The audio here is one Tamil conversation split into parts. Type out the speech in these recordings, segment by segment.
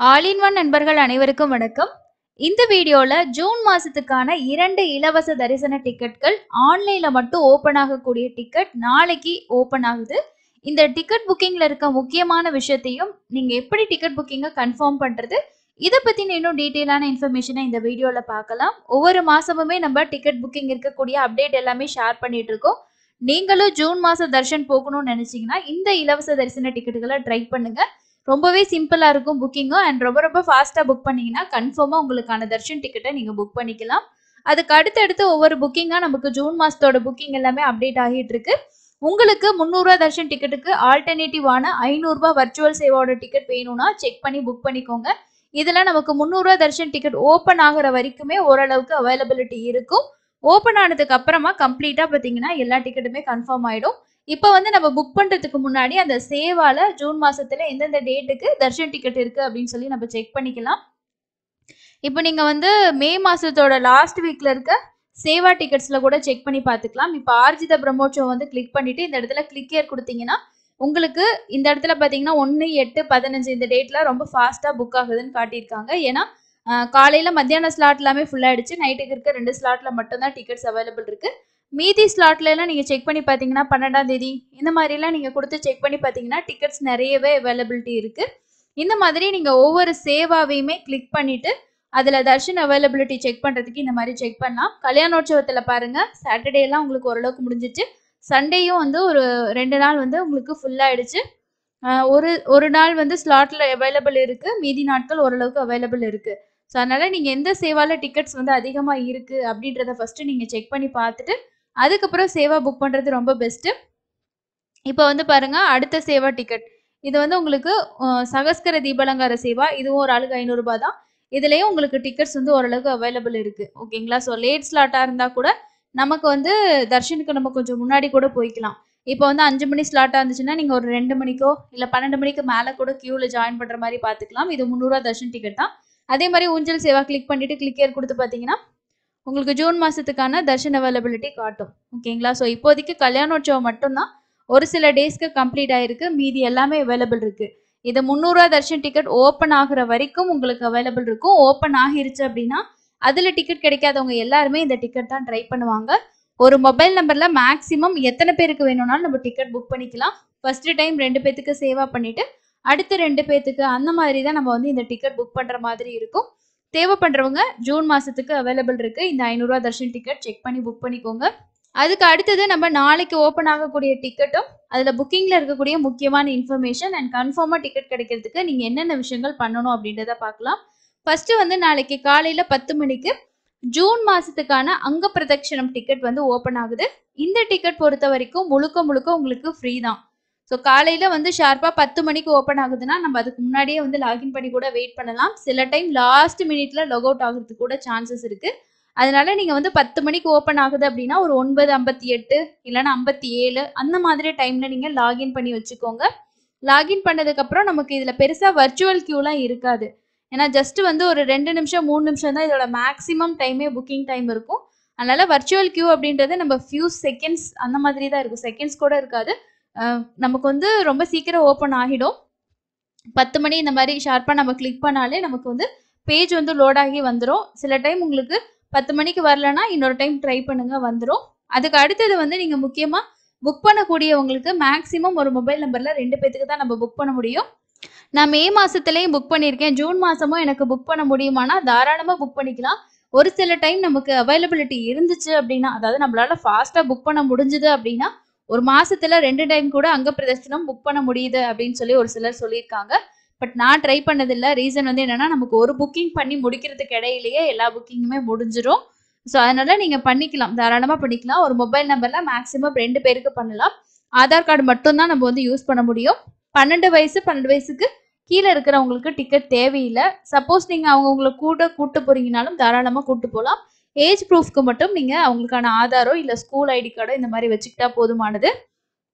ஆல் இன் ஒன் நண்பர்கள் அனைவருக்கும் வணக்கம். இந்த வீடியோல ஜூன் மாசத்துக்கான 2 இலவச தரிசன டிக்கெட்கள் ஆன்லைன்ல மட்டும் ஓபன் ஆகக்கூடிய டிக்கெட் நாளைக்கு ஓபன் ஆகுது. இந்த டிக்கெட் புக்கிங்ல இருக்க முக்கியமான விஷயத்தையும், நீங்க எப்படி டிக்கெட் புக்கிங்க கன்ஃபார்ம் பண்றது, இத பத்தின இன்னும் டீட்டெயிலான இன்ஃபர்மேஷன இந்த வீடியோல பார்க்கலாம். ஒவ்வொரு மாசமுமே நம்ம டிக்கெட் புக்கிங் இருக்கக்கூடிய அப்டேட் எல்லாமே ஷேர் பண்ணிட்டு இருக்கோம். நீங்களும் ஜூன் மாசம் தர்ஷன் போகணும்னு நினைச்சீங்கன்னா, இந்த இலவச தரிசன டிக்கெட்டுகள ட்ரை பண்ணுங்க. ரொம்பவே சிம்பிளா இருக்கும் புக்கிங்கும் அண்ட் ரொம்ப ஃபாஸ்டா புக் பண்ணீங்கன்னா கன்ஃபார்மா உங்களுக்கான தர்ஷன் டிக்கெட்டை நீங்க புக் பண்ணிக்கலாம். அதுக்கு அடுத்தடுத்து ஒவ்வொரு புக்கிங்கா நமக்கு ஜூன் மாசத்தோட புக்கிங் எல்லாமே அப்டேட் ஆகிட்டு இருக்கு. உங்களுக்கு ரூ. 300 தர்ஷன் டிக்கெட்டுக்கு ஆல்டர்னேட்டிவான ரூ. 500 வர்ச்சுவல் சேவாவோட டிக்கெட் வேணும்னா செக் பண்ணி புக் பண்ணிக்கோங்க. இதுல நமக்கு ரூ. 300 தர்ஷன் டிக்கெட் ஓபன் ஆகுற வரைக்குமே ஓரளவுக்கு அவைலபிலிட்டி இருக்கும். ஓபன் ஆனதுக்கு அப்புறமா கம்ப்ளீட்டா பாத்தீங்கன்னா எல்லா டிக்கெட்டுமே கன்ஃபார்ம் ஆயிடும். இப்ப வந்து நம்ம புக் பண்றதுக்கு முன்னாடி அந்த சேவால ஜூன் மாசத்துல எந்தெந்த டேட்டுக்கு தர்ஷன் டிக்கெட் இருக்கு அப்படின்னு சொல்லி நம்ம செக் பண்ணிக்கலாம். இப்போ நீங்க வந்து மே மாசத்தோட லாஸ்ட் வீக்ல இருக்க சேவா டிக்கெட்ஸ்ல கூட செக் பண்ணி பார்த்துக்கலாம். இப்போ ஆர்ஜித பிரம்மோற்சவம் வந்து கிளிக் பண்ணிட்டு இந்த இடத்துல கிளிக் ஹியர் கொடுத்தீங்கன்னா உங்களுக்கு இந்த இடத்துல பார்த்தீங்கன்னா 1, 8, 15 இந்த டேட்ல ரொம்ப ஃபாஸ்டா புக் ஆகுதுன்னு காட்டியிருக்காங்க. ஏன்னா காலையில மத்தியான ஸ்லாட் எல்லாமே ஃபுல் ஆயிடுச்சு. நைட்டுக்கு இருக்க 2 ஸ்லாட்ல மட்டும் தான் டிக்கெட்ஸ் அவைலபிள் இருக்கு. மீதி ஸ்லாட்ல எல்லாம் நீங்க செக் பண்ணி பார்த்தீங்கன்னா 12ஆம் தேதி இந்த மாதிரிலாம் நீங்க கொடுத்து செக் பண்ணி பார்த்தீங்கன்னா டிக்கெட்ஸ் நிறையவே அவைலபிலிட்டி இருக்கு. இந்த மாதிரி நீங்க ஒவ்வொரு சேவாவையுமே கிளிக் பண்ணிட்டு அதுல தர்ஷன் அவைலபிலிட்டி செக் பண்றதுக்கு இந்த மாதிரி செக் பண்ணலாம். கல்யாணோற்சவத்துல பாருங்க சாட்டர்டே எல்லாம் உங்களுக்கு ஓரளவுக்கு முடிஞ்சிச்சு. சண்டேயும் வந்து ஒரு 2 நாள் வந்து உங்களுக்கு ஃபுல் ஆயிடுச்சு. ஒரு நாள் வந்து ஸ்லாட்ல அவைலபிள் இருக்கு. மீதி நாட்கள் ஓரளவுக்கு அவைலபிள் இருக்கு. ஸோ அதனால நீங்க எந்த சேவால டிக்கெட்ஸ் வந்து அதிகமா இருக்கு அப்படின்றத ஃபர்ஸ்ட் நீங்க செக் பண்ணி பார்த்துட்டு அதுக்கப்புறம் சேவா புக் பண்றது ரொம்ப பெஸ்ட். இப்போ வந்து பாருங்க அடுத்த சேவா டிக்கெட் இது வந்து உங்களுக்கு சகஸ்கர தீபாலங்கார சேவா, இதுவும் ஒரு ஆளுக்கு 500 ரூபாய் தான். இதுலயும் உங்களுக்கு டிக்கெட்ஸ் வந்து ஓரளவுக்கு அவைலபிள் இருக்கு. ஓகேங்களா? ஸோ லேட் ஸ்லாட்டா இருந்தா கூட நமக்கு வந்து தர்ஷனுக்கு நம்ம கொஞ்சம் முன்னாடி கூட போய்க்கலாம். இப்போ வந்து 5 மணி ஸ்லாட்டா இருந்துச்சுன்னா நீங்க ஒரு 2 மணிக்கோ இல்ல 12 மணிக்கு மேல கூட கியூல ஜாயின் பண்ற மாதிரி பாத்துக்கலாம். இது 300 தர்ஷன் டிக்கெட் தான். அதே மாதிரி ஊஞ்சல் சேவா கிளிக் பண்ணிட்டு கிளிக் ஹியர் கொடுத்து பாத்தீங்கன்னா உங்களுக்கு ஜூன் மாசத்துக்கான தர்ஷன் அவைலபிலிட்டி காட்டும். ஓகேங்களா? ஸோ இப்போதைக்கு கல்யாணோற்சவம் மட்டும்தான் ஒரு சில டேஸ்க்கு கம்ப்ளீட் ஆயிருக்கு. மீதி எல்லாமே அவைலபிள் இருக்கு. இது 300 தர்ஷன் டிக்கெட் ஓப்பன் ஆகுற வரைக்கும் உங்களுக்கு அவைலபிள் இருக்கும். ஓப்பன் ஆகிருச்சு அப்படின்னா அதுல டிக்கெட் கிடைக்காதவங்க எல்லாருமே இந்த டிக்கெட் தான் ட்ரை பண்ணுவாங்க. ஒரு மொபைல் நம்பர்ல மேக்ஸிமம் எத்தனை பேருக்கு வேணும்னாலும் நம்ம டிக்கெட் புக் பண்ணிக்கலாம். ஃபர்ஸ்ட் டைம் 2 பேத்துக்கு சேவா பண்ணிட்டு அடுத்த 2 பேத்துக்கு அந்த மாதிரி தான் நம்ம வந்து இந்த டிக்கெட் புக் பண்ற மாதிரி இருக்கும். தேவைப்படுறவங்க ஜூன் மாசத்துக்கு அவைலபிள் இருக்கு. இந்த ரூ. 500 தர்ஷன் டிக்கெட் செக் பண்ணி புக் பண்ணிக்கோங்க. அதுக்கு அடுத்தது நம்ம நாளைக்கு ஓப்பன் ஆகக்கூடிய டிக்கெட்டும் அதுல புக்கிங்ல இருக்கக்கூடிய முக்கியமான இன்ஃபர்மேஷன் அண்ட் கன்ஃபார்மா டிக்கெட் கிடைக்கிறதுக்கு நீங்க என்னென்ன விஷயங்கள் பண்ணணும் அப்படின்றத பார்க்கலாம். ஃபர்ஸ்ட் வந்து நாளைக்கு காலையில 10 மணிக்கு ஜூன் மாசத்துக்கான அங்க பிரதட்சணம் டிக்கெட் வந்து ஓப்பன் ஆகுது. இந்த டிக்கெட் பொறுத்த வரைக்கும் முழுக்க உங்களுக்கு ஃப்ரீ தான். ஸோ காலையில வந்து ஷார்ப்பா 10 மணிக்கு ஓப்பன் ஆகுதுன்னா நம்ம அதுக்கு முன்னாடியே வந்து லாகின் பண்ணி கூட வெயிட் பண்ணலாம். சில டைம் லாஸ்ட் மினிட்ல லாக் அவுட் ஆகிறதுக்கு கூட சான்சஸ் இருக்கு. அதனால நீங்க வந்து 10 மணிக்கு ஓப்பன் ஆகுது அப்படின்னா ஒரு 9:58 இல்லைன்னா 57 அந்த மாதிரி டைம்ல நீங்க லாகின் பண்ணி வச்சுக்கோங்க. லாகின் பண்ணதுக்கு அப்புறம் நமக்கு இதுல பெருசா வர்ச்சுவல் கியூலாம் இருக்காது. ஏன்னா ஜஸ்ட் வந்து ஒரு 2 நிமிஷம் 3 நிமிஷம் தான் இதோட மேக்ஸிமம் டைமே புக்கிங் டைம் இருக்கும். அதனால வர்ச்சுவல் கியூ அப்படின்றது நம்ம ஃபியூ செகண்ட்ஸ் அந்த மாதிரி தான் இருக்கும். செகண்ட்ஸ் கூட இருக்காது. நமக்கு வந்து ரொம்ப சீக்கிரம் ஓப்பன் ஆகிடும். 10 மணி இந்த மாதிரி ஷார்ப்பா நம்ம கிளிக் பண்ணாலே நமக்கு வந்து பேஜ் வந்து லோட் ஆகி வந்துடும். சில டைம் உங்களுக்கு 10 மணிக்கு வரலன்னா இன்னொரு டைம் ட்ரை பண்ணுங்க வந்துடும். அதுக்கு அடுத்தது வந்து நீங்க முக்கியமா புக் பண்ணக்கூடியவங்களுக்கு மேக்ஸிமம் ஒரு மொபைல் நம்பர்ல 2 பேத்துக்கு தான் நம்ம புக் பண்ண முடியும். நான் மே மாசத்துலயும் புக் பண்ணியிருக்கேன். ஜூன் மாசமும் எனக்கு புக் பண்ண முடியுமானா தாராளமா புக் பண்ணிக்கலாம். ஒரு சில டைம் நமக்கு அவைலபிலிட்டி இருந்துச்சு அப்படின்னா, அதாவது நம்மளால ஃபாஸ்டா புக் பண்ண முடிஞ்சது அப்படின்னா ஒரு மாசத்துல 2 டைம் கூட அங்க பிரதட்சணம் புக் பண்ண முடியுது அப்படின்னு சொல்லி ஒரு சிலர் சொல்லியிருக்காங்க. பட் நான் ட்ரை பண்ணதில்லை. ரீசன் வந்து என்னன்னா நமக்கு ஒரு புக்கிங் பண்ணி முடிக்கிறதுக்கு இடையிலேயே எல்லா புக்கிங்குமே முடிஞ்சிடும். ஸோ அதனால நீங்க பண்ணிக்கலாம், தாராளமா பண்ணிக்கலாம். ஒரு மொபைல் நம்பர்ல மேக்ஸிமம் 2 பேருக்கு பண்ணலாம். ஆதார் கார்டு மட்டும் தான் நம்ம வந்து யூஸ் பண்ண முடியும். 12 வயசுக்கு கீழே இருக்கிறவங்களுக்கு டிக்கெட் தேவையில்லை. சப்போஸ் நீங்க அவங்களை கூட்டு போறீங்கனாலும் தாராளமா கூட்டு போகலாம். ஏஜ் ப்ரூஃப்க்கு மட்டும் நீங்க அவங்களுக்கான ஆதாரோ இல்ல ஸ்கூல் ஐடி கார்டோ இந்த மாதிரி வச்சுக்கிட்டா போதுமானது.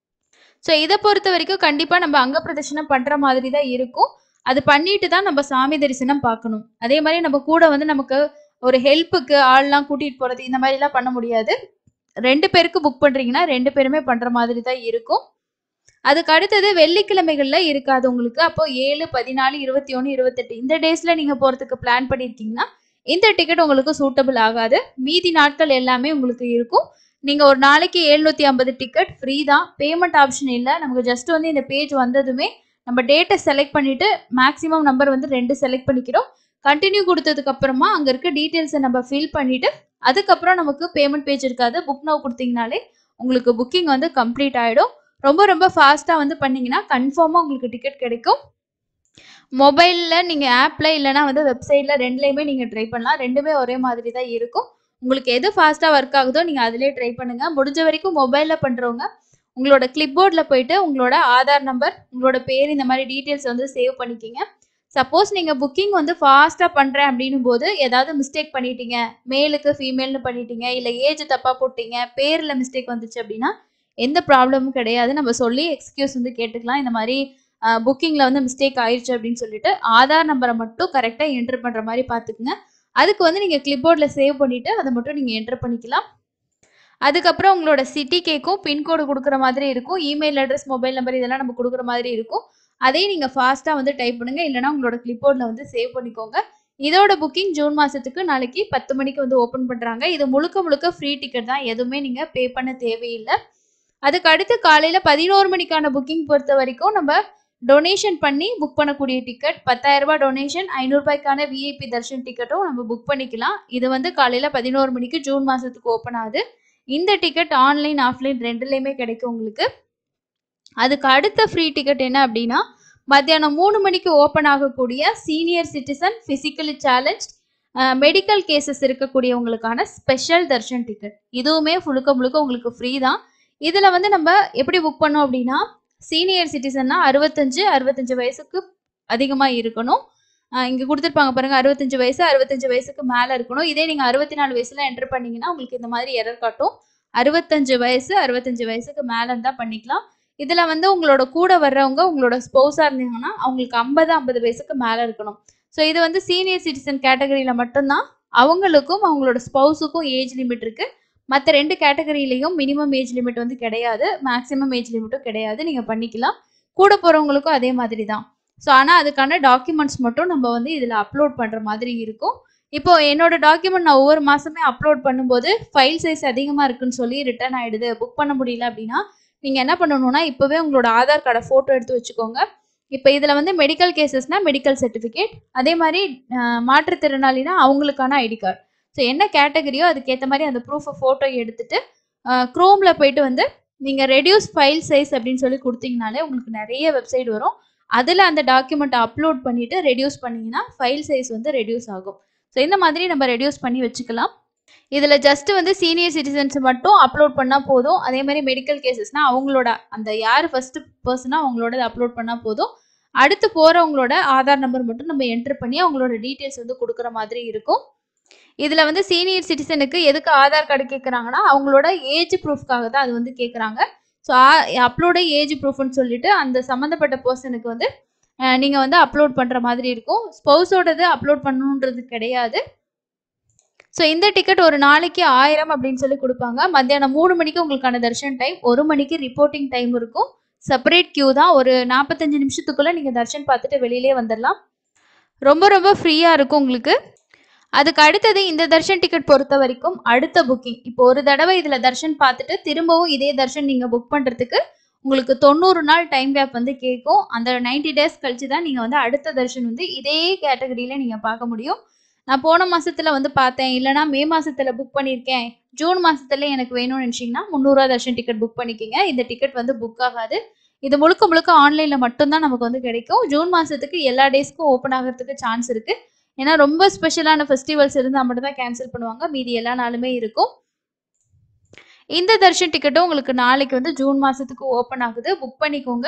ஸோ இதை பொறுத்த வரைக்கும் கண்டிப்பா நம்ம அங்க பிரதட்சணம் பண்ற மாதிரி தான் இருக்கும். அது பண்ணிட்டு தான் நம்ம சாமி தரிசனம் பார்க்கணும். அதே மாதிரி நம்ம கூட வந்து நமக்கு ஒரு ஹெல்ப்புக்கு ஆள்லாம் கூட்டிட்டு போறது இந்த மாதிரி எல்லாம் பண்ண முடியாது. 2 பேருக்கு புக் பண்றீங்கன்னா 2 பேருமே பண்ற மாதிரி தான் இருக்கும். அதுக்கு அடுத்தது வெள்ளிக்கிழமைகள்ல இருக்காது உங்களுக்கு. அப்போ 7, 14, 21, 28 இந்த டேஸ்ல நீங்க போறதுக்கு பிளான் பண்ணியிருக்கீங்கன்னா, இந்த டிக்கெட் உங்களுக்கு சூட்டபிள் ஆகாது. மீதி நாட்கள் எல்லாமே உங்களுக்கு இருக்கும். நீங்க ஒரு நாளைக்கு 750 டிக்கெட் ஃப்ரீ தான். பேமெண்ட் ஆப்ஷன் இல்ல. நமக்கு ஜஸ்ட் வந்து இந்த பேஜ் வந்ததுமே நம்ம டேட்ட செலக்ட் பண்ணிட்டு மேக்ஸிமம் நம்பர் வந்து 2 செலக்ட் பண்ணிக்கிறோம். கன்டின்யூ குடுத்ததுக்கு அப்புறமா அங்க இருக்க டீடைல்ஸ நம்ம ஃபில் பண்ணிட்டு, அதுக்கப்புறம் நமக்கு பேமெண்ட் பேஜ் இருக்காது. புக் நவ் குடுத்தீங்கனாலே உங்களுக்கு புக்கிங் வந்து கம்ப்ளீட் ஆயிடும். ரொம்ப ஃபாஸ்ட்டா வந்து பண்ணீங்கன்னா, கன்ஃபார்மா உங்களுக்கு டிக்கெட் கிடைக்கும். மொபைல்ல நீங்க ஆப்ல இல்லன்னா வந்து வெப்சைட்ல 2லயுமே நீங்க ட்ரை பண்ணலாம். 2மே ஒரே மாதிரி தான் இருக்கும். உங்களுக்கு எது ஃபாஸ்ட்டா ஒர்க் ஆகுதோ நீங்க அதிலேயே ட்ரை பண்ணுங்க. முடிஞ்ச வரைக்கும் மொபைல்ல பண்றவங்க, உங்களோட கிளிப்போர்ட்ல போயிட்டு உங்களோட ஆதார் நம்பர், உங்களோட பேர் இந்த மாரி டீடைல்ஸ் வந்து சேவ் பண்ணிக்கிங்க. சப்போஸ் நீங்க புக்கிங் வந்து ஃபாஸ்ட்டா பண்றேன் அப்படின்னும்போது, ஏதாவது மிஸ்டேக் பண்ணிட்டீங்க, மேலுக்கு ஃபீமேல்னு பண்ணிட்டீங்க, இல்ல ஏஜ் தப்பா போட்டீங்க, பேர்ல மிஸ்டேக் வந்துச்சு அப்படின்னா, எந்த ப்ராப்ளமும் கிடையாது. நம்ம சொல்லி எக்ஸ்கியூஸ் வந்து கேட்டுக்கலாம். இந்த மாரி புக்கிங்ல வந்து மிஸ்டேக் ஆயிருச்சு அப்படின்னு சொல்லிட்டு, ஆதார் நம்பர மட்டும் கரெக்ட்டா என்டர் பண்ற மாரி பார்த்துக்குங்க. அதுக்கு வந்து நீங்க கிளிப்போர்ட்ல சேவ் பண்ணிட்டு, அத மட்டும் நீங்க என்டர் பண்ணிக்கலாம். அதுக்கப்புறம் உங்களோட சிட்டி கேட்கும். பின்கோடு குடுக்குற மாதிரி இருக்கும். இமெயில் அட்ரஸ், மொபைல் நம்பர் இதெல்லாம் நம்ம குடுக்குற மாதிரி இருக்கும். அதையும் நீங்க ஃபாஸ்ட்டா வந்து டைப் பண்ணுங்க. இல்லன்னா உங்களோட கிளிப்போர்ட்ல வந்து சேவ் பண்ணிக்கோங்க. இதோட புக்கிங் ஜூன் மாசத்துக்கு நாளைக்கு 10 மணிக்கு வந்து ஓப்பன் பண்றாங்க. இது முழுக்க ஃப்ரீ டிக்கெட் தான். எதுவுமே நீங்க பே பண்ண தேவையில்ல. அதுக்கு அடுத்து காலையில 11 மணிக்கான புக்கிங் பொறுத்தவரைக்கும் நம்ம டொனேஷன் பண்ணி புக் பண்ணக்கூடிய டிக்கெட் ரூ. 10,000 டொனேஷன், ரூ. 500க்கான விஐபி தர்ஷன் டிக்கெட்டும் நம்ம புக் பண்ணிக்கலாம். இது வந்து காலையில 11 மணிக்கு ஜூன் மாசத்துக்கு ஓப்பன் ஆகுது. இந்த டிக்கெட் ஆன்லைன், ஆஃப்லைன் 2லயுமே கிடைக்கும் உங்களுக்கு. அதுக்கு அடுத்த ஃப்ரீ டிக்கெட் என்ன அப்படின்னா, மத்தியானம் 3 மணிக்கு ஓப்பன் ஆகக்கூடிய senior citizen, physically challenge, medical cases இருக்கக்கூடியவங்களுக்கான ஸ்பெஷல் தர்ஷன் டிக்கெட். இதுவுமே முழுக்க உங்களுக்கு ஃப்ரீ தான். இதுல வந்து நம்ம எப்படி புக் பண்ணோம் அப்படின்னா, சீனியர் சிட்டிசன்னா 65 வயசுக்கு அதிகமா இருக்கணும். இங்க குடுத்துருப்பாங்க பாருங்க, 65 வயசு, 65 வயசுக்கு மேல இருக்கணும். இதே நீங்க 64 வயசுல என்டர் பண்ணீங்கன்னா, உங்களுக்கு இந்த மாதிரி எரர் காட்டும். 65 வயசுக்கு மேலன்னு தான் பண்ணிக்கலாம். இதுல வந்து உங்களோட கூட வர்றவங்க உங்களோட ஸ்பௌஸா இருந்தீங்கன்னா, அவங்களுக்கு 50 வயசுக்கு மேல இருக்கணும். ஸோ இது வந்து சீனியர் சிட்டிசன் கேட்டகரியில மட்டும்தான். அவங்களுக்கும் அவங்களோட ஸ்பௌஸுக்கும் ஏஜ் லிமிட் இருக்கு. மத்த 2 கேட்டகரியிலயும் மினிமம் ஏஜ் லிமிட் வந்து கிடையாது. மேக்ஸிமம் ஏஜ் லிமிட்டும் கிடையாது. நீங்க பண்ணிக்கலாம். கூட போறவங்களுக்கும் அதே மாதிரி தான். ஸோ ஆனா அதுக்கான டாக்குமெண்ட்ஸ் மட்டும் நம்ம வந்து இதுல அப்லோட் பண்ற மாதிரி இருக்கும். இப்போ என்னோட டாக்குமெண்ட் நான் ஒவ்வொரு மாசமே அப்லோட் பண்ணும்போது ஃபைல் சைஸ் அதிகமா இருக்குன்னு சொல்லி ரிட்டர்ன் ஆயிடுது. புக் பண்ண முடியல அப்படின்னா, நீங்க என்ன பண்ணணும்னா, இப்பவே உங்களோட ஆதார் கார்ட ஃபோட்டோ எடுத்து வச்சுக்கோங்க. இப்ப இதுல வந்து மெடிக்கல் கேசஸ்னா மெடிக்கல் சர்டிஃபிகேட், அதே மாரி மாற்றுத்திறனாளினா அவங்களுக்கான ஐடி கார்டு. ஸோ என்ன கேட்டகரியோ அதுக்கேத்த மாரி அந்த ப்ரூஃப் ஃபோட்டோ எடுத்துட்டு, குரோம்ல போயிட்டு வந்து நீங்க ரெடியூஸ் ஃபைல் சைஸ் அப்படின்னு சொல்லி குடுத்தீங்கனாலே உங்களுக்கு நெறைய வெப்சைட் வரும். அதுல அந்த டாக்குமெண்ட்ட அப்லோட் பண்ணிட்டு ரெடியூஸ் பண்ணீங்கன்னா, ஃபைல் சைஸ் வந்து ரெடியூஸ் ஆகும். ஸோ இந்த மாதிரி நம்ம ரெடியூஸ் பண்ணி வச்சுக்கலாம். இதுல ஜஸ்ட் வந்து சீனியர் சிட்டிசன்ஸ் மட்டும் அப்லோட் பண்ணா போதும். அதே மாதிரி மெடிக்கல் கேசஸ்னா அவங்களோட அந்த யார் ஃபர்ஸ்ட் பர்சனா அவங்களோட அப்லோட் பண்ணா போதும். அடுத்து போறவங்களோட ஆதார் நம்பர் மட்டும் நம்ம என்டர் பண்ணி அவங்களோட டீடைல்ஸ் வந்து குடுக்குற மாதிரி இருக்கும். இதுல வந்து சீனியர் சிட்டிசனுக்கு எதுக்கு ஆதார் கார்டு கேட்குறாங்கன்னா, அவங்களோட ஏஜ் ப்ரூஃப்காக தான் அது வந்து கேட்குறாங்க. ஸோ அப்லோட ஏஜ் ப்ரூஃப்னு சொல்லிட்டு அந்த சம்மந்தப்பட்ட பர்சனுக்கு வந்து நீங்க வந்து அப்லோட் பண்ற மாதிரி இருக்கும். ஸ்பௌஸோடது அப்லோட் பண்ணணுன்றது கிடையாது. ஸோ இந்த டிக்கெட் ஒரு நாளைக்கு 1000 அப்படின்னு சொல்லி கொடுப்பாங்க. மத்தியானம் 3 மணிக்கு உங்களுக்கான தர்ஷன் டைம், 1 மணிக்கு ரிப்போர்ட்டிங் டைம் இருக்கும். செப்பரேட் கியூ தான். ஒரு 45 நிமிஷத்துக்குள்ள நீங்க தர்ஷன் பார்த்துட்டு வெளியிலே வந்துடலாம். ரொம்ப ஃப்ரீயா இருக்கும் உங்களுக்கு. அதுக்கு அடுத்தது இந்த தர்ஷன் டிக்கெட் பொறுத்த வரைக்கும் அடுத்த புக்கிங். இப்போ ஒரு தடவை இதுல தர்ஷன் பார்த்துட்டு திரும்பவும் இதே தர்ஷன் நீங்க புக் பண்றதுக்கு உங்களுக்கு 90 நாள் டைம் கேப் வந்து கேட்கும். அந்த 90 டேஸ் கழிச்சு தான் நீங்க வந்து அடுத்த தர்ஷன் வந்து இதே கேட்டகரியில நீங்க பார்க்க முடியும். நான் போன மாசத்துல வந்து பார்த்தேன், இல்லைனா மே மாசத்துல புக் பண்ணியிருக்கேன், ஜூன் மாசத்துல எனக்கு வேணும்னு நினைச்சீங்கன்னா 300 தர்ஷன் டிக்கெட் புக் பண்ணிக்கிங்க. இந்த டிக்கெட் வந்து புக் ஆகாது. இது முழுக்க ஆன்லைன்ல மட்டும்தான் நமக்கு வந்து கிடைக்கும். ஜூன் மாசத்துக்கு எல்லா டேஸ்க்கும் ஓப்பன் ஆகிறதுக்கு சான்ஸ் இருக்கு. ஏன்னா ரொம்ப ஸ்பெஷலான ஃபெஸ்டிவல்ஸ் இருந்தால் மட்டும் தான் கேன்சல் பண்ணுவாங்க. மீதி எல்லா நாளுமே இருக்கும். இந்த தர்ஷன் டிக்கெட்டும் உங்களுக்கு நாளைக்கு வந்து ஜூன் மாசத்துக்கு ஓப்பன் ஆகுது. புக் பண்ணிக்கோங்க.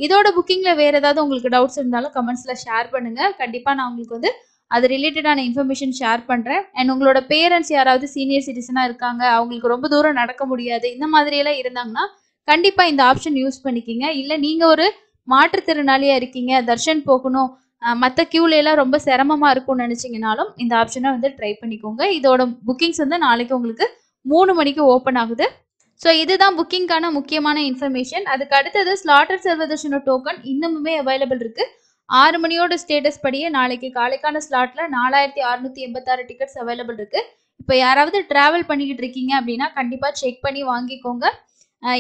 இதோட புக்கிங்ல வேற ஏதாவது உங்களுக்கு டவுட்ஸ் இருந்தாலும் கமெண்ட்ஸ்ல ஷேர் பண்ணுங்க. கண்டிப்பா நான் உங்களுக்கு வந்து அது ரிலேட்டடான இன்ஃபர்மேஷன் ஷேர் பண்றேன். அண்ட் உங்களோட பேரண்ட்ஸ் யாராவது சீனியர் சிட்டிசனா இருக்காங்க, அவங்களுக்கு ரொம்ப தூரம் நடக்க முடியாது, இந்த மாதிரி எல்லாம் இருந்தாங்கன்னா கண்டிப்பா இந்த ஆப்ஷன் யூஸ் பண்ணிக்கிங்க. இல்ல நீங்க ஒரு மாற்றுத்திறனாளியா இருக்கீங்க, தர்ஷன் போகணும், மற்ற கியூல எல்லாம் ரொம்ப சிரமமா இருக்கும்னு நினைச்சீங்கனாலும் இந்த ஆப்ஷனை வந்து ட்ரை பண்ணிக்கோங்க. இதோட புக்கிங்ஸ் வந்து நாளைக்கு உங்களுக்கு 3 மணிக்கு ஓப்பன் ஆகுது. ஸோ இதுதான் புக்கிங்கான முக்கியமான இன்ஃபர்மேஷன். அதுக்கு அடுத்தது ஸ்லாட்டர் சர்வதர்ஷன டோக்கன் இன்னமுமே அவைலபிள் இருக்கு. 6 மணியோட ஸ்டேட்டஸ் படியே நாளைக்கு காலைக்கான ஸ்லாட்ல 4686 டிக்கெட்ஸ் அவைலபிள் இருக்கு. இப்போ யாராவது டிராவல் பண்ணிக்கிட்டு இருக்கீங்க அப்படின்னா கண்டிப்பா செக் பண்ணி வாங்கிக்கோங்க.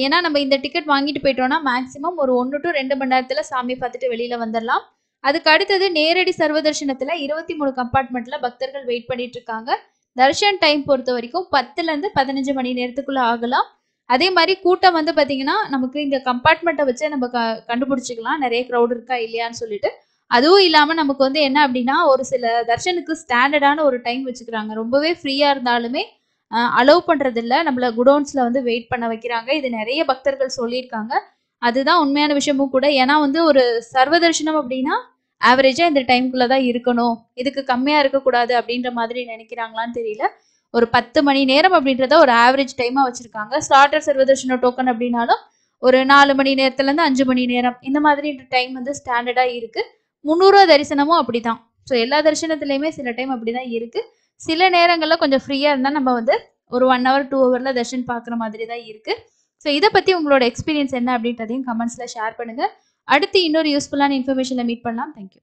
ஏன்னா நம்ம இந்த டிக்கெட் வாங்கிட்டு போயிட்டோம்னா மேக்ஸிமம் ஒரு 1 to 2 மணி நேரத்துல சாமி பார்த்துட்டு வெளியில வந்துடலாம். அதுக்கு அடுத்தது நேரடி சர்வதர்ஷனத்துல 23 கம்பார்ட்மெண்ட்ல பக்தர்கள் வெயிட் பண்ணிட்டு இருக்காங்க. தர்ஷன் டைம் பொறுத்த வரைக்கும் 10ல இருந்து 15 மணி நேரத்துக்குள்ள ஆகலாம். அதே மாதிரி கூட்டம் வந்து பாத்தீங்கன்னா நமக்கு இந்த கம்பார்ட்மெண்ட்டை வச்சே நம்ம கண்டுபிடிச்சிக்கலாம் நிறைய க்ரௌட் இருக்கா இல்லையான்னு சொல்லிட்டு. அதுவும் இல்லாம நமக்கு வந்து என்ன அப்படின்னா ஒரு சில தர்ஷனுக்கு ஸ்டாண்டர்டான ஒரு டைம் வச்சுக்கிறாங்க. ரொம்பவே ஃப்ரீயா இருந்தாலுமே அலோவ் பண்றது இல்ல. நம்மள குடோன்ஸ்ல வந்து வெயிட் பண்ண வைக்கிறாங்க. இது நிறைய பக்தர்கள் சொல்லியிருக்காங்க. அதுதான் உண்மையான விஷயமும் கூட. ஏன்னா வந்து ஒரு சர்வதர்ஷனம் அப்படின்னா ஆவரேஜா இந்த டைம்குள்ள தான் இருக்கணும், இதுக்கு கம்மியா இருக்கக்கூடாது அப்படின்ற மாதிரி நினைக்கிறாங்களான்னு தெரியல. ஒரு 10 மணி நேரம் அப்படின்றத ஒரு ஆவரேஜ் டைமா வச்சிருக்காங்க. ஸ்லாட்டர் சர்வதர்ஷன டோக்கன் அப்படின்னாலும் ஒரு 4 மணி நேரத்துல இருந்து 5 மணி நேரம் இந்த மாதிரி டைம் வந்து ஸ்டாண்டர்டா இருக்கு. 300 தரிசனமும் அப்படிதான். ஸோ எல்லா தரிசனத்திலயுமே சில டைம் அப்படிதான் இருக்கு. சில நேரங்கள்ல கொஞ்சம் ஃப்ரீயா இருந்தா நம்ம வந்து ஒரு 1 hour 2 hourல தர்ஷன் பார்க்குற மாதிரி தான் இருக்கு. ஸோ இதை பத்தி உங்களோட எக்ஸ்பீரியன்ஸ் என்ன அப்படின்றதையும் கமெண்ட்ஸ்ல ஷேர் பண்ணுங்க. அடுத்து இன்னொரு யூஸ்ஃபுல்லான இன்ஃபர்மேஷன்ல மீட் பண்ணலாம். தேங்க்யூ.